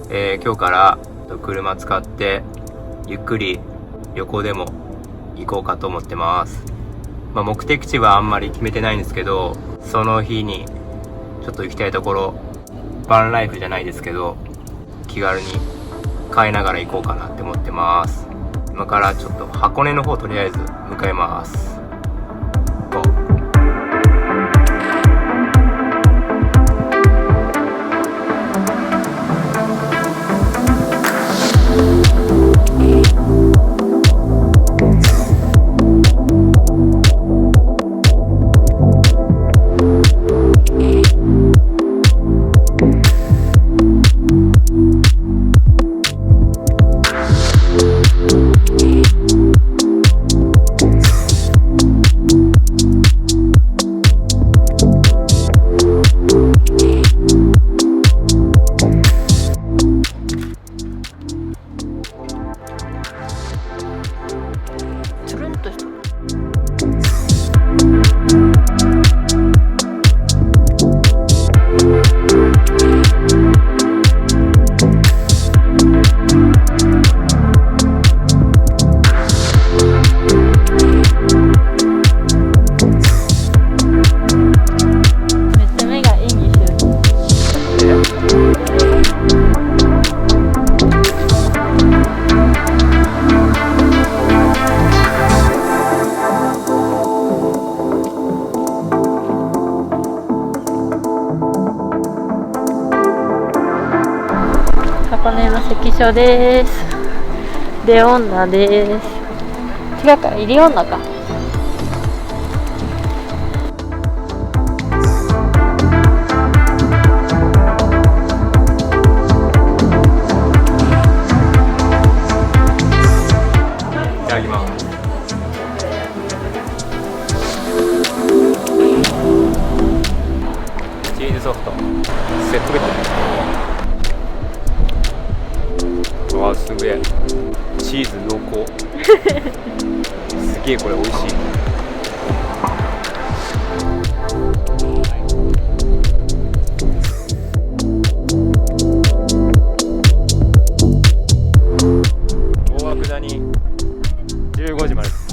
今日から車使ってゆっくり旅行でも行こうかと思ってます。目的地はあんまり決めてないんですけど、その日にちょっと行きたいところ、バンライフじゃないですけど気軽に買いながら行こうかなって思ってます。今からちょっと箱根の方とりあえず向かいます。箱根の関所です。レオンナです。違うか、イリオンナか。いただきます。チーズソフトセットベッド。わあ、すげえチーズ濃厚すげえこれ美味しい。大涌谷15時までです。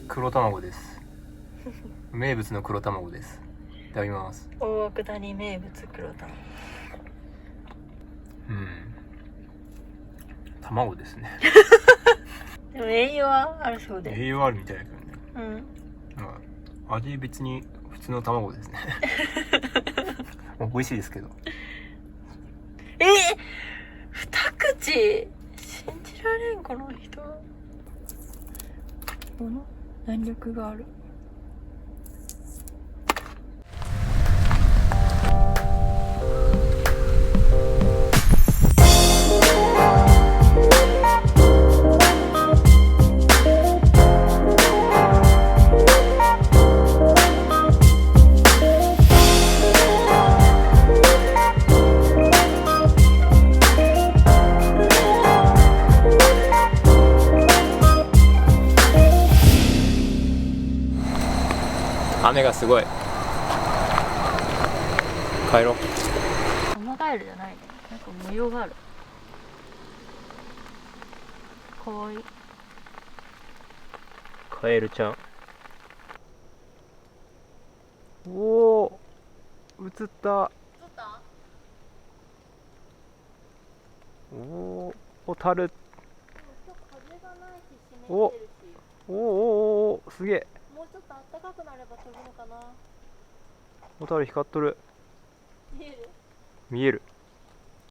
黒卵です。名物の黒卵です。いただきます。大涌谷名物黒卵。卵ですねでも栄養はあるそうで。栄養あるみたいだけどね。うん。味別に普通の卵ですね美味しいですけど。二口信じられん、この人。この弾力がある。雨がすごい。帰ろう。アマガエルじゃないね。なんか模様がある。かわいい。カエルちゃん。おお、映った。おお、樽。おお、すげえ。もうちょっと暖かくなれば飛ぶのかな。小樽光っとる。見える？見える。